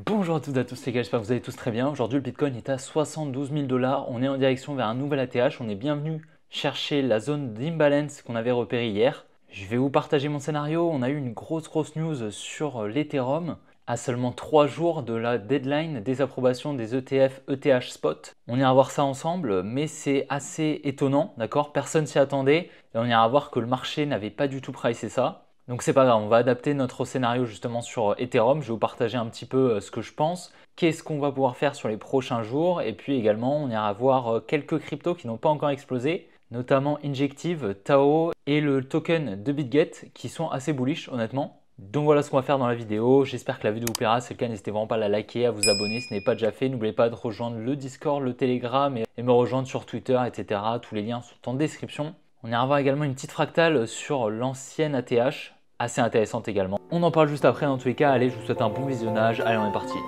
Bonjour à toutes et à tous les gars, j'espère que vous allez tous très bien. Aujourd'hui le Bitcoin est à 72 000 $, on est en direction vers un nouvel ATH, on est bienvenu chercher la zone d'imbalance qu'on avait repérée hier. Je vais vous partager mon scénario, on a eu une grosse news sur l'Ethereum à seulement 3 jours de la deadline des approbations des ETF ETH Spot. On ira voir ça ensemble, mais c'est assez étonnant, d'accord? Personne s'y attendait et on ira voir que le marché n'avait pas du tout pricé ça. Donc c'est pas grave, on va adapter notre scénario justement sur Ethereum. Je vais vous partager un petit peu ce que je pense, qu'est-ce qu'on va pouvoir faire sur les prochains jours, et puis également on ira voir quelques cryptos qui n'ont pas encore explosé, notamment Injective, Tao et le token de BitGet qui sont assez bullish honnêtement. Donc voilà ce qu'on va faire dans la vidéo, j'espère que la vidéo vous plaira, si c'est le cas n'hésitez vraiment pas à la liker, à vous abonner si ce n'est pas déjà fait, n'oubliez pas de rejoindre le Discord, le Telegram et me rejoindre sur Twitter, etc. Tous les liens sont en description. On ira voir également une petite fractale sur l'ancienne ATH, assez intéressante également. On en parle juste après dans tous les cas, allez je vous souhaite un bon visionnage, allez on est parti.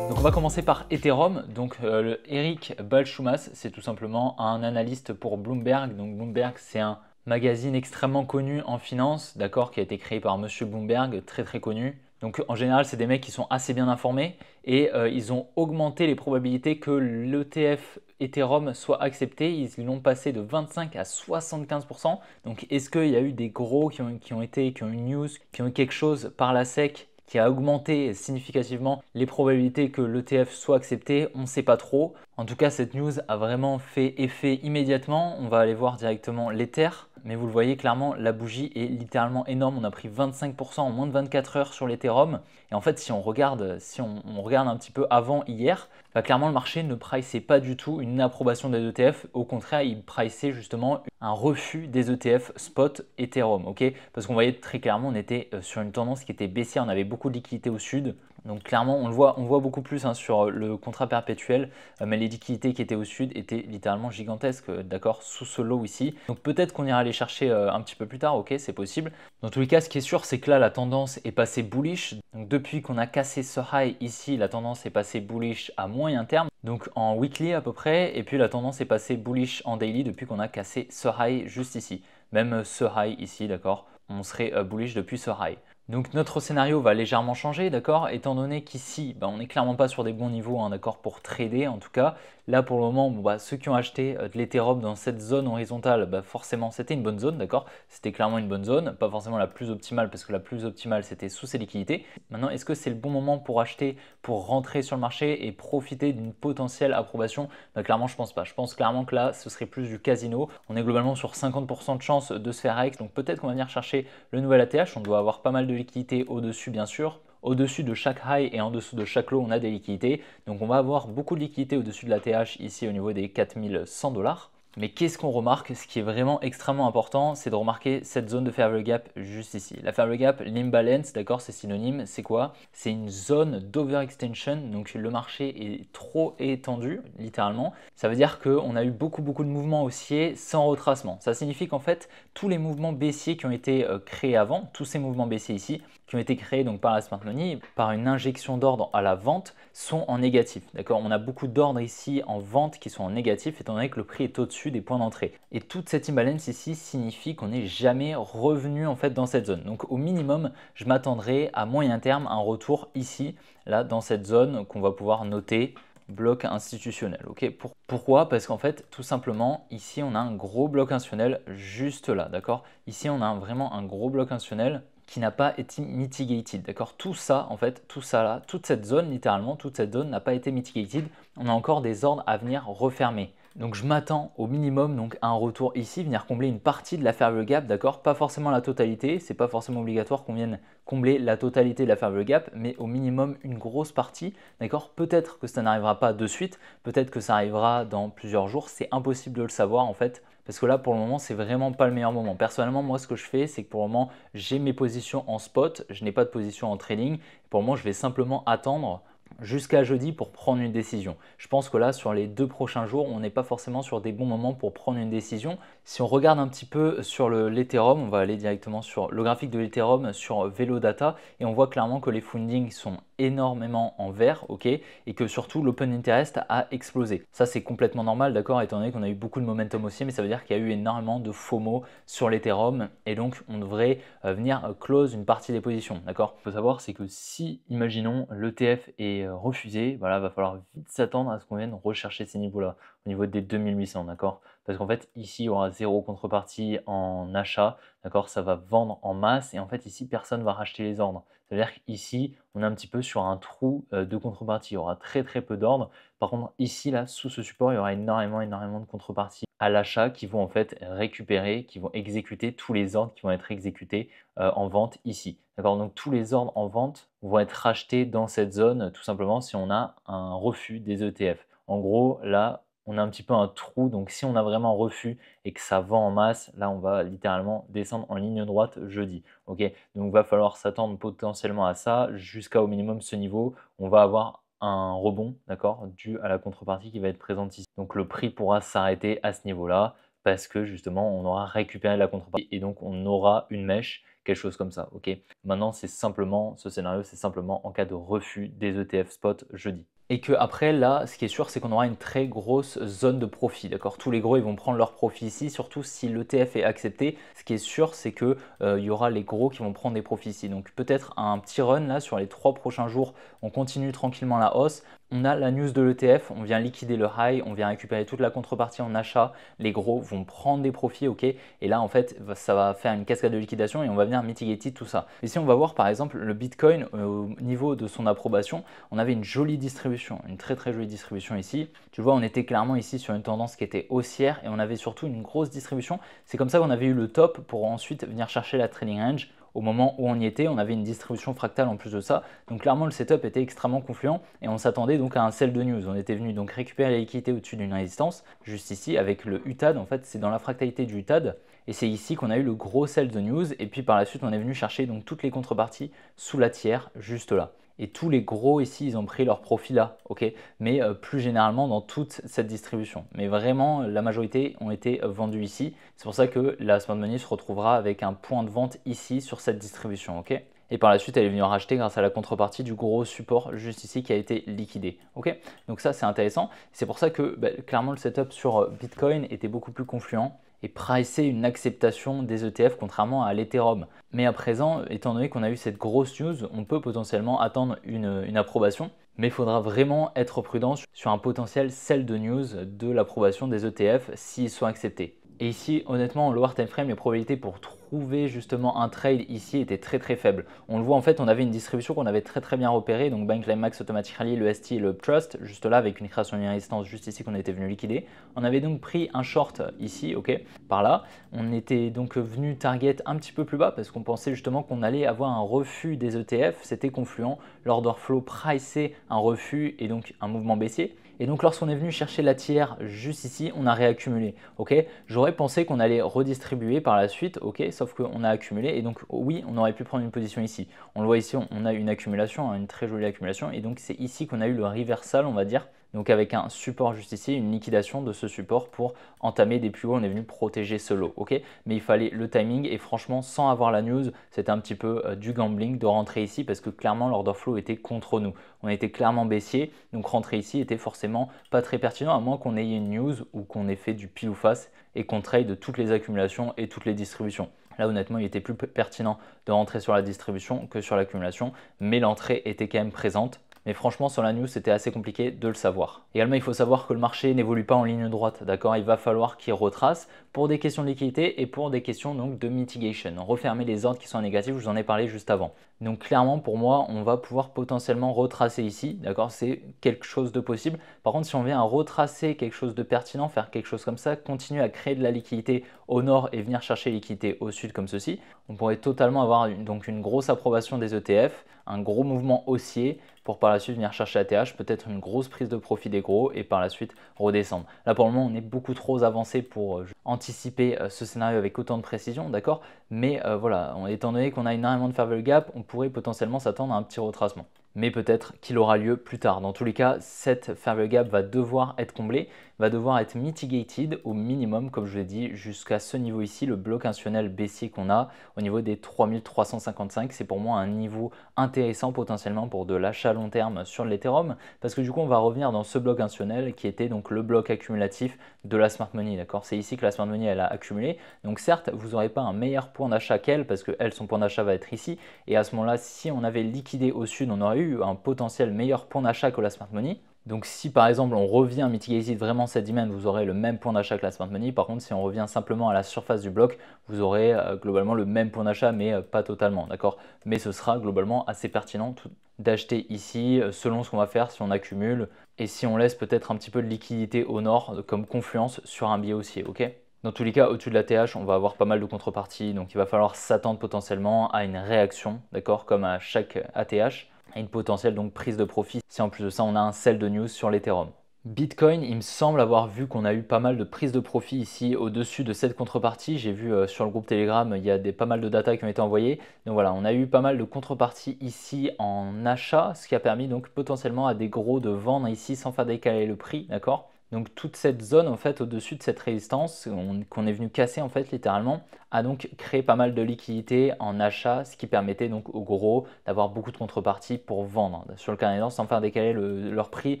Donc on va commencer par Ethereum, donc Eric Balchumas, c'est tout simplement un analyste pour Bloomberg. Donc Bloomberg c'est un magazine extrêmement connu en finance, d'accord, qui a été créé par Monsieur Bloomberg, très connu. Donc en général, c'est des mecs qui sont assez bien informés et ils ont augmenté les probabilités que l'ETF Ethereum soit accepté. Ils l'ont passé de 25 à 75%. Donc est-ce qu'il y a eu des gros qui ont eu une news, qui ont eu quelque chose par la SEC qui a augmenté significativement les probabilités que l'ETF soit accepté? On ne sait pas trop. En tout cas, cette news a vraiment fait effet immédiatement. On va aller voir directement l'Ether. Mais vous le voyez clairement, la bougie est littéralement énorme. On a pris 25% en moins de 24 heures sur l'Ethereum. Et en fait, si on regarde un petit peu avant hier, bah, clairement le marché ne priceait pas du tout une approbation des ETF. Au contraire, il priceait justement un refus des ETF spot Ethereum. Okay, parce qu'on voyait très clairement, on était sur une tendance qui était baissière. On avait beaucoup de liquidités au sud. Donc clairement, on voit beaucoup plus sur le contrat perpétuel, mais les liquidités qui étaient au sud étaient littéralement gigantesques, d'accord, sous ce low ici. Donc peut-être qu'on ira aller chercher un petit peu plus tard, ok, c'est possible. Dans tous les cas, ce qui est sûr, c'est que là, la tendance est passée bullish. Donc depuis qu'on a cassé ce high ici, la tendance est passée bullish à moyen terme, donc en weekly à peu près, et puis la tendance est passée bullish en daily depuis qu'on a cassé ce high juste ici. Même ce high ici, d'accord, on serait bullish depuis ce high. Donc notre scénario va légèrement changer, d'accord, étant donné qu'ici, on n'est clairement pas sur des bons niveaux, hein, d'accord, pour trader en tout cas. Là pour le moment, ceux qui ont acheté de l'Ethereum dans cette zone horizontale, forcément c'était une bonne zone, d'accord, c'était clairement une bonne zone, pas forcément la plus optimale parce que la plus optimale c'était sous ces liquidités. Maintenant, est-ce que c'est le bon moment pour acheter, pour rentrer sur le marché et profiter d'une potentielle approbation? Clairement je pense pas, je pense clairement que là ce serait plus du casino. On est globalement sur 50% de chance de se faire X, donc peut-être qu'on va venir chercher le nouvel ATH, on doit avoir pas mal de liquidités au-dessus bien sûr. Au-dessus de chaque high et en dessous de chaque low, on a des liquidités. Donc on va avoir beaucoup de liquidités au-dessus de l'ATH ici au niveau des 4100 $. Mais qu'est-ce qu'on remarque? Ce qui est vraiment extrêmement important, c'est de remarquer cette zone de fair value gap juste ici. La fair value gap, l'imbalance, d'accord, c'est synonyme, c'est quoi? C'est une zone d'overextension, donc le marché est trop étendu, littéralement. Ça veut dire qu'on a eu beaucoup de mouvements haussiers sans retracement. Ça signifie qu'en fait, tous les mouvements baissiers qui ont été créés avant, tous ces mouvements baissiers ici, qui ont été créés donc par la smart money, par une injection d'ordre à la vente, sont en négatif. D'accord, on a beaucoup d'ordres ici en vente qui sont en négatif étant donné que le prix est au-dessus des points d'entrée. Et toute cette imbalance ici signifie qu'on n'est jamais revenu en fait dans cette zone. Donc au minimum, je m'attendrai à moyen terme à un retour ici, là dans cette zone qu'on va pouvoir noter bloc institutionnel. Ok, pourquoi? Parce qu'en fait, tout simplement, ici on a un gros bloc institutionnel juste là, d'accord? Ici on a vraiment un gros bloc institutionnel qui n'a pas été mitigated, d'accord? Tout ça, en fait, tout ça là, toute cette zone, littéralement, toute cette zone n'a pas été mitigated. On a encore des ordres à venir refermer. Donc je m'attends au minimum donc à un retour ici, venir combler une partie de la fair value gap, d'accord? Pas forcément la totalité, c'est pas forcément obligatoire qu'on vienne combler la totalité de la fair value gap, mais au minimum une grosse partie, d'accord? Peut-être que ça n'arrivera pas de suite, peut-être que ça arrivera dans plusieurs jours, c'est impossible de le savoir en fait. Parce que là, pour le moment, c'est vraiment pas le meilleur moment. Personnellement, moi, ce que je fais, c'est que pour le moment, j'ai mes positions en spot, je n'ai pas de position en trading. Pour le moment, je vais simplement attendre jusqu'à jeudi pour prendre une décision. Je pense que là, sur les 2 prochains jours, on n'est pas forcément sur des bons moments pour prendre une décision. Si on regarde un petit peu sur l'Ethereum, on va aller directement sur le graphique de l'Ethereum sur Velodata et on voit clairement que les fundings sont énormément en vert, ok, et que surtout l'open interest a explosé. Ça, c'est complètement normal, d'accord, étant donné qu'on a eu beaucoup de momentum aussi, mais ça veut dire qu'il y a eu énormément de FOMO sur l'Ethereum et donc on devrait venir close une partie des positions, d'accord. Il faut savoir, c'est que si, imaginons, l'ETF est refusé, voilà, va falloir vite s'attendre à ce qu'on vienne rechercher ces niveaux-là, au niveau des 2800, d'accord. Parce qu'en fait, ici, il y aura zéro contrepartie en achat, d'accord, ça va vendre en masse et en fait, ici, personne ne va racheter les ordres. Ça veut dire qu'ici, on est un petit peu sur un trou de contrepartie. Il y aura très très peu d'ordres. Par contre, ici, là, sous ce support, il y aura énormément de contreparties à l'achat qui vont en fait récupérer, qui vont exécuter tous les ordres qui vont être exécutés en vente ici. D'accord. Donc tous les ordres en vente vont être rachetés dans cette zone tout simplement si on a un refus des ETF. En gros, là, on a un petit peu un trou. Donc si on a vraiment un refus et que ça vend en masse, là, on va littéralement descendre en ligne droite jeudi. Ok. Donc il va falloir s'attendre potentiellement à ça jusqu'à au minimum ce niveau. On va avoir un rebond, d'accord, dû à la contrepartie qui va être présente ici. Donc le prix pourra s'arrêter à ce niveau-là parce que justement on aura récupéré la contrepartie et donc on aura une mèche, quelque chose comme ça, ok. Maintenant c'est simplement, ce scénario c'est simplement en cas de refus des ETF spot jeudi. Et que après là, ce qui est sûr, c'est qu'on aura une très grosse zone de profit, d'accord. Tous les gros ils vont prendre leur profit ici, surtout si l'ETF est accepté. Ce qui est sûr, c'est que il y aura les gros qui vont prendre des profits ici. Donc peut-être un petit run là sur les 3 prochains jours, on continue tranquillement la hausse. On a la news de l'ETF, on vient liquider le high, on vient récupérer toute la contrepartie en achat. Les gros vont prendre des profits, ok. Et là, en fait, ça va faire une cascade de liquidation et on va venir mitigater tout ça. Ici, on va voir par exemple le Bitcoin au niveau de son approbation. On avait une jolie distribution, une très très jolie distribution ici. Tu vois, on était clairement ici sur une tendance qui était haussière et on avait surtout une grosse distribution. C'est comme ça qu'on avait eu le top pour ensuite venir chercher la trading range. Au moment où on y était, on avait une distribution fractale en plus de ça. Donc clairement, le setup était extrêmement confluent et on s'attendait donc à un sell de news. On était venu donc récupérer la liquidité au-dessus d'une résistance, juste ici avec le UTAD. En fait, c'est dans la fractalité du UTAD et c'est ici qu'on a eu le gros sell de news. Et puis par la suite, on est venu chercher donc toutes les contreparties sous la tiers, juste là. Et tous les gros ici, ils ont pris leur profit là, ok. Mais plus généralement dans toute cette distribution. Mais vraiment, la majorité ont été vendus ici. C'est pour ça que la smart money se retrouvera avec un point de vente ici sur cette distribution, ok. Et par la suite, elle est venue racheter grâce à la contrepartie du gros support juste ici qui a été liquidé, ok. Donc ça, c'est intéressant. C'est pour ça que clairement, le setup sur Bitcoin était beaucoup plus confluent et pricer une acceptation des ETF contrairement à l'Ethereum. Mais à présent, étant donné qu'on a eu cette grosse news, on peut potentiellement attendre une approbation. Mais il faudra vraiment être prudent sur un potentiel sell de news de l'approbation des ETF s'ils sont acceptés. Et ici, honnêtement, en lower time frame, les probabilités pour trouver justement un trade ici étaient très très faibles. On le voit en fait, on avait une distribution qu'on avait très bien repérée, donc Bank Climax, Automatic Rally, le ST et le Trust, juste là avec une création d'une résistance juste ici qu'on était venu liquider. On avait donc pris un short ici, ok, par là. On était donc venu target un petit peu plus bas parce qu'on pensait justement qu'on allait avoir un refus des ETF, c'était confluent. L'order flow pricé un refus et donc un mouvement baissier. Et donc lorsqu'on est venu chercher la tiers juste ici, on a réaccumulé. Ok, j'aurais pensé qu'on allait redistribuer par la suite, ok, sauf qu'on a accumulé et donc oui, on aurait pu prendre une position ici. On le voit ici, on a une accumulation, hein, une très jolie accumulation et donc c'est ici qu'on a eu le reversal, on va dire. Donc avec un support juste ici, une liquidation de ce support pour entamer des plus hauts, on est venu protéger ce lot, ok. Mais il fallait le timing et franchement, sans avoir la news, c'était un petit peu du gambling de rentrer ici parce que clairement l'order flow était contre nous. On était clairement baissier, donc rentrer ici était forcément pas très pertinent à moins qu'on ait une news ou qu'on ait fait du pile ou face et qu'on trade toutes les accumulations et toutes les distributions. Là, honnêtement, il était plus pertinent de rentrer sur la distribution que sur l'accumulation, mais l'entrée était quand même présente. Mais franchement, sur la news, c'était assez compliqué de le savoir. Également, il faut savoir que le marché n'évolue pas en ligne droite, d'accord. Il va falloir qu'il retrace pour des questions de liquidité et pour des questions donc de mitigation. Refermer les ordres qui sont négatifs, je vous en ai parlé juste avant. Donc clairement, pour moi, on va pouvoir potentiellement retracer ici, d'accord. C'est quelque chose de possible. Par contre, si on vient à retracer quelque chose de pertinent, faire quelque chose comme ça, continuer à créer de la liquidité au nord et venir chercher liquidité au sud comme ceci, on pourrait totalement avoir donc une grosse approbation des ETF, un gros mouvement haussier pour par la suite venir chercher ATH, peut-être une grosse prise de profit des gros et par la suite redescendre. Là pour le moment on est beaucoup trop avancé pour anticiper ce scénario avec autant de précision, d'accord. Mais voilà, étant donné qu'on a énormément de fair value gap, on pourrait potentiellement s'attendre à un petit retracement. mais peut-être qu'il aura lieu plus tard. Dans tous les cas, cette fair value gap va devoir être comblée, va devoir être mitigated au minimum, comme je l'ai dit, jusqu'à ce niveau ici, le bloc institutionnel baissier qu'on a au niveau des 3355. C'est pour moi un niveau intéressant potentiellement pour de l'achat long terme sur l'Ethereum, parce que du coup, on va revenir dans ce bloc institutionnel qui était donc le bloc accumulatif de la smart money, d'accord? C'est ici que la smart money, elle a accumulé. Donc certes, vous n'aurez pas un meilleur point d'achat qu'elle, parce que elle, son point d'achat va être ici, et à ce moment-là, si on avait liquidé au sud, on aurait eu un potentiel meilleur point d'achat que la smart money. Donc si par exemple on revient mitigated vraiment cette demand, vous aurez le même point d'achat que la smart money. Par contre, si on revient simplement à la surface du bloc, vous aurez globalement le même point d'achat, mais pas totalement, d'accord? Mais ce sera globalement assez pertinent d'acheter ici selon ce qu'on va faire si on accumule et si on laisse peut-être un petit peu de liquidité au nord comme confluence sur un billet haussier, ok? Dans tous les cas, au-dessus de la TH, on va avoir pas mal de contreparties, donc il va falloir s'attendre potentiellement à une réaction, d'accord, comme à chaque ATH, et une potentielle donc prise de profit si en plus de ça on a un sell de news sur l'Ethereum. Bitcoin, il me semble avoir vu qu'on a eu pas mal de prises de profit ici au-dessus de cette contrepartie. J'ai vu sur le groupe Telegram, il y a pas mal de data qui ont été envoyées. Donc voilà, on a eu pas mal de contreparties ici en achat, ce qui a permis donc potentiellement à des gros de vendre ici sans faire décaler le prix, d'accord? Donc toute cette zone en fait au-dessus de cette résistance qu'on est venu casser en fait littéralement a donc créé pas mal de liquidités en achat, ce qui permettait donc aux gros d'avoir beaucoup de contreparties pour vendre sur le Canadien sans faire décaler leur prix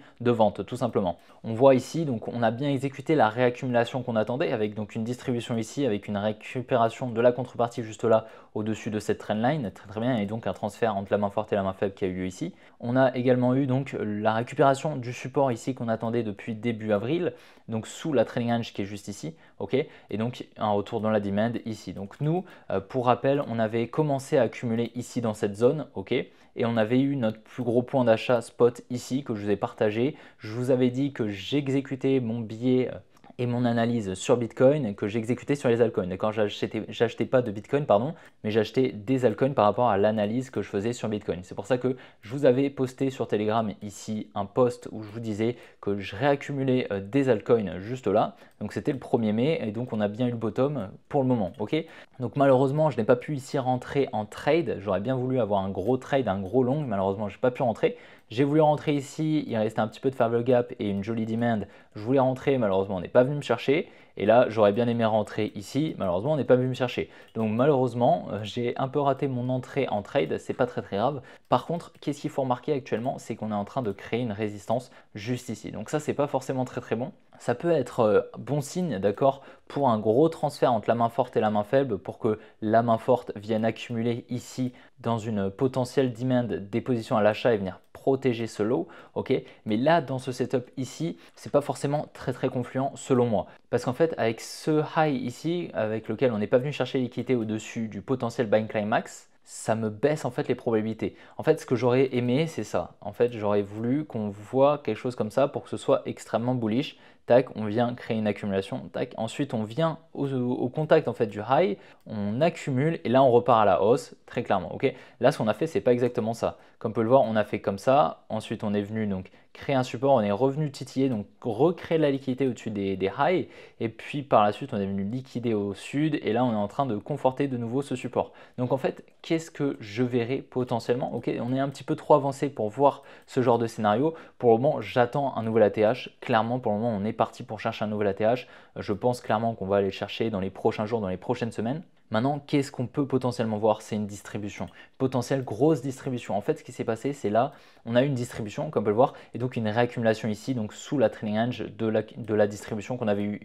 de vente tout simplement. On voit ici donc on a bien exécuté la réaccumulation qu'on attendait avec donc une distribution ici avec une récupération de la contrepartie juste là au-dessus de cette trendline, très très bien, et donc un transfert entre la main forte et la main faible qui a eu lieu ici. On a également eu donc la récupération du support ici qu'on attendait depuis début avril, donc sous la trailing range qui est juste ici, ok, et donc un retour dans la demand ici. Donc nous, pour rappel, on avait commencé à accumuler ici dans cette zone, ok, et on avait eu notre plus gros point d'achat spot ici que je vous ai partagé. Je vous avais dit que j'exécutais mon billet et mon analyse sur Bitcoin que j'exécutais sur les altcoins. D'accord, j'achetais pas de Bitcoin, pardon, mais j'achetais des altcoins par rapport à l'analyse que je faisais sur Bitcoin. C'est pour ça que je vous avais posté sur Telegram ici un post où je vous disais que je réaccumulais des altcoins juste là. Donc c'était le 1er mai et donc on a bien eu le bottom pour le moment. Ok. Donc malheureusement, je n'ai pas pu ici rentrer en trade. J'aurais bien voulu avoir un gros trade, un gros long. Malheureusement, je n'ai pas pu rentrer. J'ai voulu rentrer ici, il restait un petit peu de fair value gap et une jolie demand. Je voulais rentrer, malheureusement, on n'est pas venu me chercher. Et là, j'aurais bien aimé rentrer ici, malheureusement, on n'est pas venu me chercher. Donc malheureusement, j'ai un peu raté mon entrée en trade, c'est pas très très grave. Par contre, qu'est-ce qu'il faut remarquer actuellement, c'est qu'on est en train de créer une résistance juste ici. Donc ça, c'est pas forcément très très bon. Ça peut être bon signe, d'accord, pour un gros transfert entre la main forte et la main faible, pour que la main forte vienne accumuler ici dans une potentielle demand des positions à l'achat et venir protéger ce lot, ok. Mais là, dans ce setup ici, c'est pas forcément très très confluent selon moi, parce qu'en fait, avec ce high ici, avec lequel on n'est pas venu chercher l'équité au-dessus du potentiel buying climax, ça me baisse en fait les probabilités. En fait, ce que j'aurais aimé, c'est ça. En fait, j'aurais voulu qu'on voit quelque chose comme ça pour que ce soit extrêmement bullish. Tac, on vient créer une accumulation. Tac, ensuite on vient au contact en fait du high, on accumule et là on repart à la hausse très clairement. Ok. Là, ce qu'on a fait, c'est pas exactement ça. Comme on peut le voir, on a fait comme ça. Ensuite, on est venu donc créer un support, on est revenu titiller, donc recréer de la liquidité au-dessus des highs. Et puis par la suite, on est venu liquider au sud. Et là, on est en train de conforter de nouveau ce support. Donc en fait, qu'est-ce que je verrai potentiellement? Ok, on est un petit peu trop avancé pour voir ce genre de scénario. Pour le moment, j'attends un nouvel ATH. Clairement, pour le moment, on est parti pour chercher un nouvel ATH. Je pense clairement qu'on va aller le chercher dans les prochains jours, dans les prochaines semaines. Maintenant, qu'est-ce qu'on peut potentiellement voir? C'est une distribution, potentielle grosse distribution. En fait, ce qui s'est passé, c'est là, on a eu une distribution, comme on peut le voir, et donc une réaccumulation ici, donc sous la trailing range de la distribution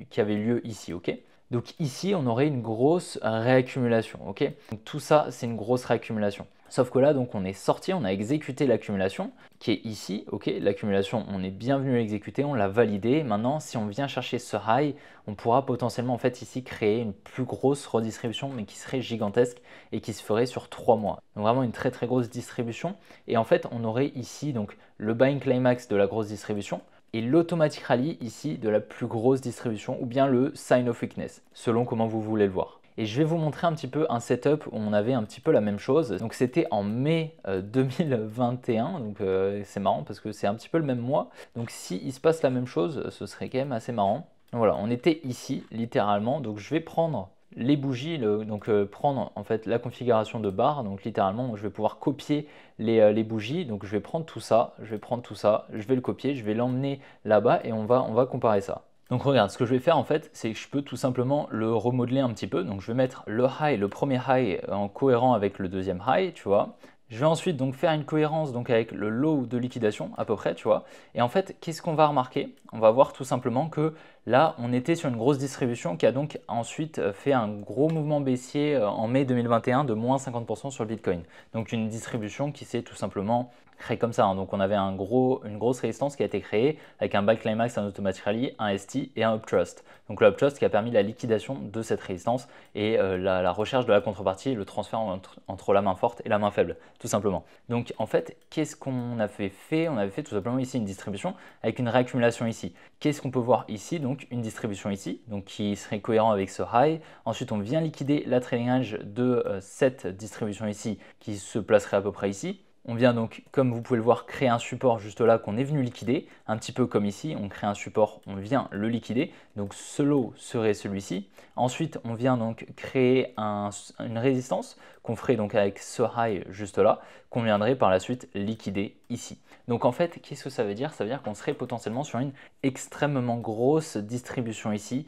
qui avait eu lieu ici, ok? Donc ici, on aurait une grosse réaccumulation, ok? Donc tout ça, c'est une grosse réaccumulation. Sauf que là, donc on est sorti, on a exécuté l'accumulation qui est ici, ok? L'accumulation, on est bien venu l'exécuter, on l'a validé. Maintenant, si on vient chercher ce high, on pourra potentiellement en fait ici créer une plus grosse redistribution, mais qui serait gigantesque et qui se ferait sur 3 mois. Donc vraiment une très très grosse distribution. Et en fait, on aurait ici donc le buying climax de la grosse distribution et l'automatic rally ici de la plus grosse distribution ou bien le sign of weakness, selon comment vous voulez le voir. Et je vais vous montrer un petit peu un setup où on avait un petit peu la même chose. Donc c'était en mai 2021, donc c'est marrant parce que c'est un petit peu le même mois. Donc s'il se passe la même chose, ce serait quand même assez marrant. Donc voilà, on était ici littéralement, donc je vais prendre les bougies, donc prendre en fait la configuration de barre, donc littéralement je vais pouvoir copier les bougies, donc je vais prendre tout ça, je vais le copier, je vais l'emmener là-bas et on va comparer ça. Donc regarde, ce que je vais faire en fait, c'est que je peux tout simplement le remodeler un petit peu. Donc je vais mettre le premier high en cohérent avec le deuxième high, tu vois. Je vais ensuite donc faire une cohérence donc avec le low de liquidation à peu près, tu vois. Et en fait, qu'est-ce qu'on va remarquer? On va voir tout simplement que là, on était sur une grosse distribution qui a donc ensuite fait un gros mouvement baissier en mai 2021 de moins 50% sur le Bitcoin. Donc une distribution qui s'est tout simplement créée comme ça, hein. Donc on avait une grosse résistance qui a été créée avec un buy climax, un automatic rally, un ST et un uptrust. Donc le uptrust qui a permis la liquidation de cette résistance et la recherche de la contrepartie et le transfert entre la main forte et la main faible, tout simplement. Donc en fait, qu'est-ce qu'on avait fait? On avait fait tout simplement ici une distribution avec une réaccumulation ici. Qu'est-ce qu'on peut voir ici? Donc une distribution ici, donc qui serait cohérent avec ce high. Ensuite, on vient liquider la trailing edge de cette distribution ici qui se placerait à peu près ici. On vient donc, comme vous pouvez le voir, créer un support juste là qu'on est venu liquider, un petit peu comme ici, on crée un support, on vient le liquider, donc ce lot serait celui-ci. Ensuite, on vient donc créer une résistance qu'on ferait donc avec ce high juste là, qu'on viendrait par la suite liquider ici. Donc en fait, qu'est-ce que ça veut dire? Ça veut dire qu'on serait potentiellement sur une extrêmement grosse distribution ici,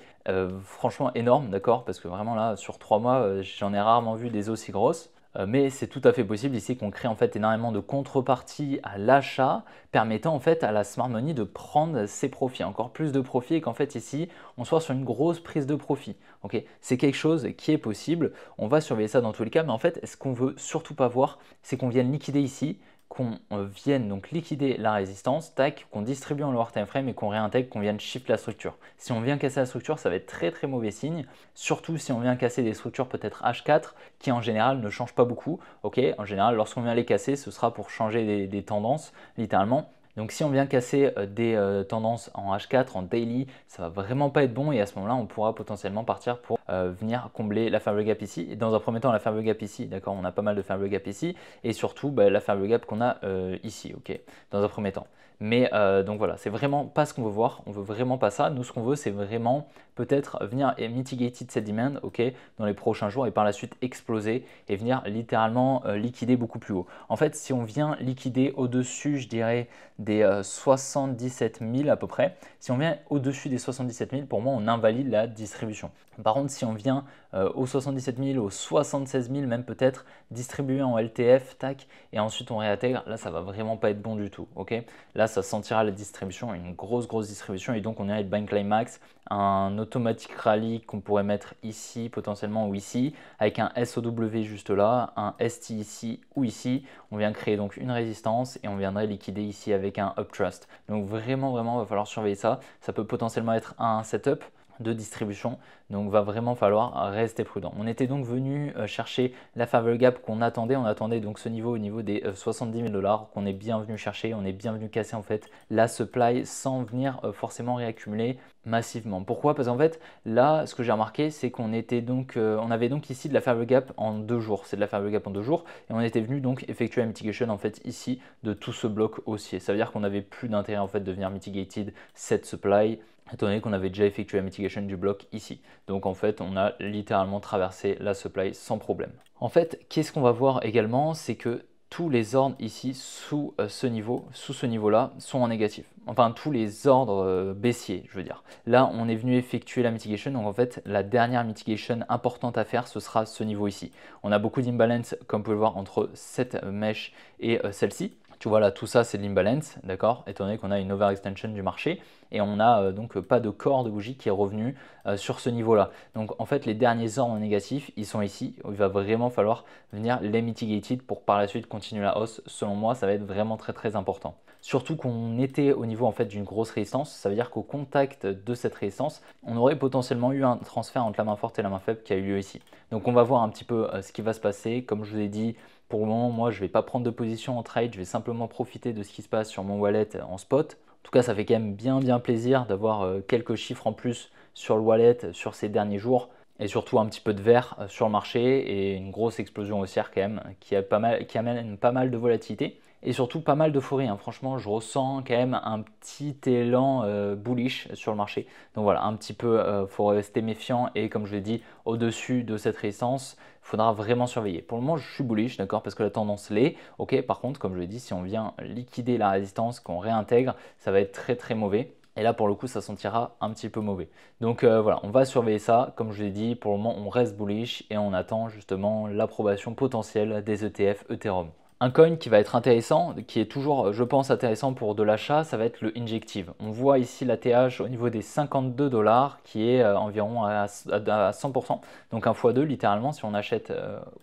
franchement énorme, d'accord? Parce que vraiment là, sur 3 mois, j'en ai rarement vu des aussi grosses. Mais c'est tout à fait possible ici qu'on crée en fait énormément de contreparties à l'achat, permettant en fait à la smart money de prendre ses profits, encore plus de profits, et qu'en fait ici on soit sur une grosse prise de profit. Okay, c'est quelque chose qui est possible, on va surveiller ça dans tous les cas, mais en fait ce qu'on veut surtout pas voir, c'est qu'on vienne liquider ici, qu'on vienne donc liquider la résistance, tac, qu'on distribue en lower time frame et qu'on réintègre, qu'on vienne shift la structure. Si on vient casser la structure, ça va être très très mauvais signe, surtout si on vient casser des structures peut-être H4 qui en général ne changent pas beaucoup. Ok, en général, lorsqu'on vient les casser, ce sera pour changer des tendances, littéralement. Donc si on vient casser des tendances en H4, en daily, ça va vraiment pas être bon et à ce moment-là, on pourra potentiellement partir pour venir combler la fair value gap ici. Et dans un premier temps, la fair value gap ici, d'accord, on a pas mal de fair value gap ici et surtout la fair value gap qu'on a ici, ok, dans un premier temps. Mais donc voilà, c'est vraiment pas ce qu'on veut voir, on veut vraiment pas ça. Nous, ce qu'on veut, c'est vraiment peut-être venir et mitigater cette demand, ok, dans les prochains jours et par la suite exploser et venir littéralement liquider beaucoup plus haut. En fait, si on vient liquider au-dessus, je dirais, des 77 000 à peu près, si on vient au-dessus des 77 000, pour moi, on invalide la distribution. Par contre, si on vient aux 77 000, aux 76 000 même peut-être, distribuer en LTF, tac, et ensuite on réintègre, là ça va vraiment pas être bon du tout, ok? Là ça sentira la distribution, une grosse distribution, et donc on irait de buy climax, un automatic rally qu'on pourrait mettre ici potentiellement ou ici, avec un SOW juste là, un ST ici ou ici, on vient créer donc une résistance et on viendrait liquider ici avec un uptrust. Donc vraiment, il va falloir surveiller ça, ça peut potentiellement être un setup de distribution, donc va vraiment falloir rester prudent. On était donc venu chercher la fair value gap qu'on attendait, on attendait donc ce niveau au niveau des 70 000 $ qu'on est bien venu chercher, on est bien venu casser en fait la supply sans venir forcément réaccumuler massivement. Pourquoi? Parce qu'en fait là ce que j'ai remarqué c'est qu'on était donc on avait donc ici de la fair value gap en 2 jours, c'est de la fair value gap en 2 jours et on était venu donc effectuer la mitigation en fait ici de tout ce bloc haussier. Ça veut dire qu'on n'avait plus d'intérêt en fait de venir mitigated cette supply étant donné qu'on avait déjà effectué la mitigation du bloc ici. Donc en fait, on a littéralement traversé la supply sans problème. En fait, qu'est-ce qu'on va voir également, c'est que tous les ordres ici sous ce niveau-là, sont en négatif. Enfin, tous les ordres baissiers, je veux dire. Là, on est venu effectuer la mitigation. Donc en fait, la dernière mitigation importante à faire, ce sera ce niveau ici. On a beaucoup d'imbalance, comme vous pouvez le voir, entre cette mèche et celle-ci. Tu vois là, tout ça c'est de l'imbalance, d'accord, étant donné qu'on a une overextension du marché et on n'a donc pas de corps de bougie qui est revenu sur ce niveau-là. Donc en fait, les derniers ordres négatifs, ils sont ici. Il va vraiment falloir venir les mitigated pour par la suite continuer la hausse. Selon moi, ça va être vraiment très important. Surtout qu'on était au niveau en fait d'une grosse résistance, ça veut dire qu'au contact de cette résistance, on aurait potentiellement eu un transfert entre la main forte et la main faible qui a eu lieu ici. Donc on va voir un petit peu ce qui va se passer. Comme je vous ai dit, pour le moment, moi, je ne vais pas prendre de position en trade, je vais simplement profiter de ce qui se passe sur mon wallet en spot. En tout cas, ça fait quand même bien plaisir d'avoir quelques chiffres en plus sur le wallet sur ces derniers jours. et surtout un petit peu de vert sur le marché et une grosse explosion haussière quand même qui amène pas mal de volatilité et surtout pas mal d'euphorie, hein. Franchement, je ressens quand même un petit élan bullish sur le marché. Donc voilà, un petit peu, faut rester méfiant et comme je l'ai dit, au-dessus de cette résistance, il faudra vraiment surveiller. Pour le moment, je suis bullish, d'accord, parce que la tendance l'est. Ok, par contre, comme je l'ai dit, si on vient liquider la résistance, qu'on réintègre, ça va être très très mauvais. Et là, pour le coup, ça sentira un petit peu mauvais. Donc voilà, on va surveiller ça. Comme je l'ai dit, pour le moment, on reste bullish et on attend justement l'approbation potentielle des ETF Ethereum. Un coin qui va être intéressant, qui est toujours, je pense, intéressant pour de l'achat, ça va être le Injective. On voit ici la TH au niveau des 52 dollars qui est environ à 100%, donc un x2 littéralement si on achète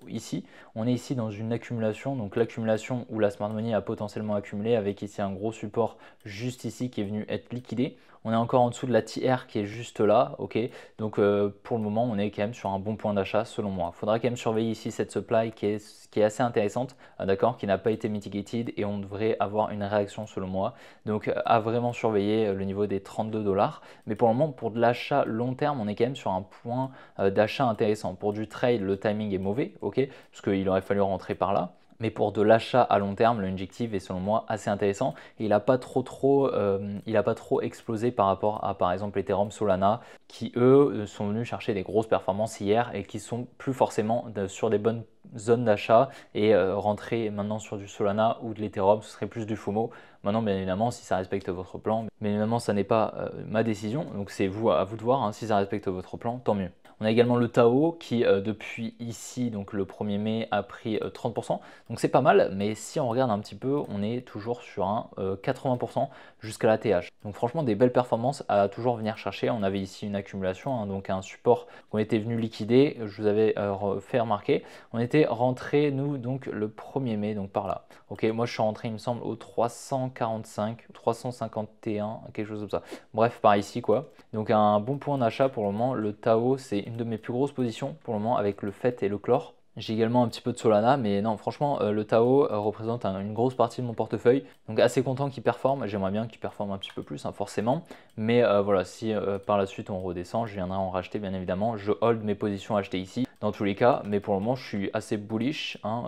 ici. On est ici dans une accumulation, donc l'accumulation où la smart money a potentiellement accumulé avec ici un gros support juste ici qui est venu être liquidé. On est encore en dessous de la TR qui est juste là, ok. Donc pour le moment, on est quand même sur un bon point d'achat selon moi. Il faudra quand même surveiller ici cette supply qui est assez intéressante, d'accord, qui n'a pas été mitigated et on devrait avoir une réaction selon moi. Donc à vraiment surveiller le niveau des 32 dollars. Mais pour le moment, pour de l'achat long terme, on est quand même sur un point d'achat intéressant. Pour du trade, le timing est mauvais, ok, parce qu'il aurait fallu rentrer par là. Mais pour de l'achat à long terme, le Injective est selon moi assez intéressant et il n'a pas trop explosé par rapport à par exemple Ethereum, Solana qui eux sont venus chercher des grosses performances hier et qui sont plus forcément sur des bonnes zones d'achat et rentrer maintenant sur du Solana ou de l'Ethereum, ce serait plus du FOMO. Maintenant, bien évidemment, si ça respecte votre plan, bien évidemment, ça n'est pas ma décision, donc c'est à vous de voir, hein. Si ça respecte votre plan, tant mieux. On a également le Tao qui depuis ici, donc le 1er mai, a pris 30%. Donc c'est pas mal, mais si on regarde un petit peu, on est toujours sur un 80% jusqu'à la TH. Donc franchement, des belles performances à toujours venir chercher. On avait ici une accumulation, hein, donc un support qu'on était venu liquider. Je vous avais fait remarquer. On était rentré, nous, donc le 1er mai, donc par là. Ok, moi je suis rentré, il me semble, au 345, 351, quelque chose comme ça. Bref, par ici quoi. Donc un bon point d'achat pour le moment. Le Tao, c'est une de mes plus grosses positions pour le moment avec le FET et le Chlore. J'ai également un petit peu de Solana, mais non, franchement, le Tao représente une grosse partie de mon portefeuille. Donc assez content qu'il performe. J'aimerais bien qu'il performe un petit peu plus, hein, forcément. Mais voilà, si par la suite on redescend, je viendrai en racheter, bien évidemment. Je hold mes positions achetées ici, dans tous les cas. Mais pour le moment, je suis assez bullish, hein,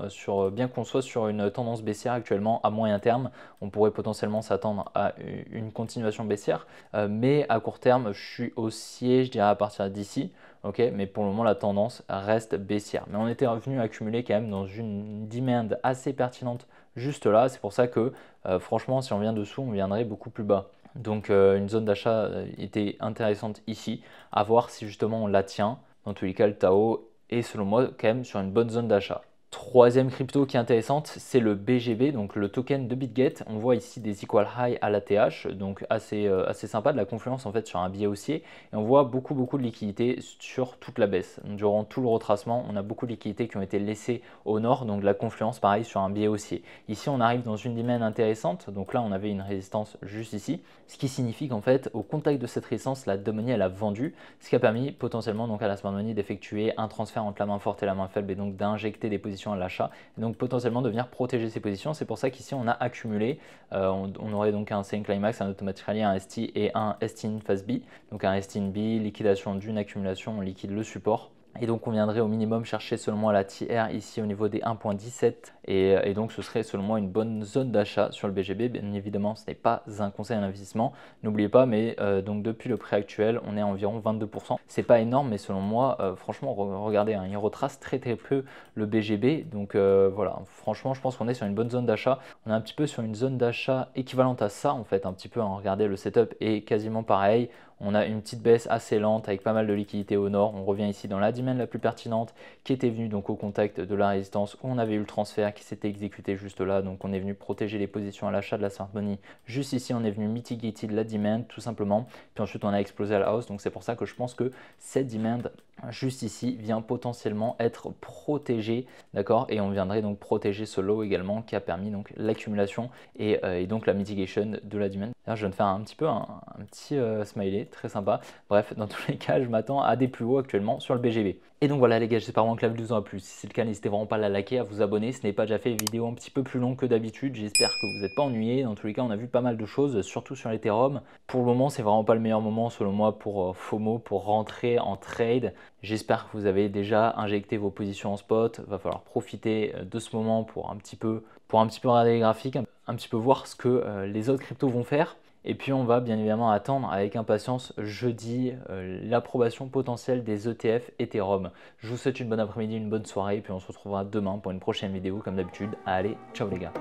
bien qu'on soit sur une tendance baissière actuellement à moyen terme. On pourrait potentiellement s'attendre à une continuation baissière. Mais à court terme, je suis haussier, je dirais à partir d'ici. Ok, mais pour le moment, la tendance reste baissière. Mais on était revenu accumuler quand même dans une demand assez pertinente juste là. C'est pour ça que franchement, si on vient dessous, on viendrait beaucoup plus bas. Donc une zone d'achat était intéressante ici. À voir si justement on la tient. Dans tous les cas, le Tao est selon moi quand même sur une bonne zone d'achat. Troisième crypto qui est intéressante, c'est le BGB, donc le token de BitGet. On voit ici des equal high à la TH, donc assez sympa, de la confluence en fait sur un biais haussier. Et on voit beaucoup de liquidités sur toute la baisse. Durant tout le retracement, on a beaucoup de liquidités qui ont été laissées au nord, donc de la confluence pareil sur un biais haussier. Ici, on arrive dans une demand intéressante, donc là on avait une résistance juste ici, ce qui signifie qu'en fait, au contact de cette résistance, la money elle a vendu, ce qui a permis potentiellement donc à la smart money d'effectuer un transfert entre la main forte et la main faible et donc d'injecter des positions à l'achat et donc potentiellement de venir protéger ses positions. C'est pour ça qu'ici on a accumulé, on aurait donc un selling climax, un automatically, un ST et un ST in phase B. Donc un ST in B, liquidation d'une accumulation, on liquide le support. Et donc on viendrait au minimum chercher selon moi la TR ici au niveau des 1.17 et donc ce serait selon moi une bonne zone d'achat sur le BGB. Bien évidemment ce n'est pas un conseil d'investissement, n'oubliez pas, mais donc depuis le prix actuel on est à environ 22%. C'est pas énorme mais selon moi franchement regardez, hein, il retrace très peu le BGB, donc voilà, franchement je pense qu'on est sur une bonne zone d'achat. On est un petit peu sur une zone d'achat équivalente à ça en fait, un petit peu, hein. Regardez, le setup est quasiment pareil. On a une petite baisse assez lente avec pas mal de liquidités au nord. On revient ici dans la demand la plus pertinente qui était venue donc au contact de la résistance où on avait eu le transfert qui s'était exécuté juste là. Donc on est venu protéger les positions à l'achat de la smart money. Juste ici, on est venu mitigater la demand tout simplement. Puis ensuite, on a explosé à la hausse. Donc c'est pour ça que je pense que cette demand juste ici vient potentiellement être protégée, d'accord, et on viendrait donc protéger ce low également qui a permis donc l'accumulation et donc la mitigation de la demand. Là, je viens de faire un petit peu un petit smiley très sympa. Bref, dans tous les cas, je m'attends à des plus hauts actuellement sur le BGB. Et donc voilà les gars, j'espère vraiment que la vidéo vous aura plu. Si c'est le cas, n'hésitez vraiment pas à la liker, à vous abonner. Ce n'est pas déjà fait, vidéo un petit peu plus longue que d'habitude. J'espère que vous n'êtes pas ennuyés. Dans tous les cas, on a vu pas mal de choses, surtout sur l'Ethereum. Pour le moment, c'est vraiment pas le meilleur moment selon moi pour FOMO, pour rentrer en trade. J'espère que vous avez déjà injecté vos positions en spot. Va falloir profiter de ce moment pour un petit peu regarder les graphiques, un petit peu voir ce que les autres cryptos vont faire. Et puis on va bien évidemment attendre avec impatience jeudi l'approbation potentielle des ETF Ethereum. Je vous souhaite une bonne après-midi, une bonne soirée, et puis on se retrouvera demain pour une prochaine vidéo comme d'habitude. Allez, ciao les gars.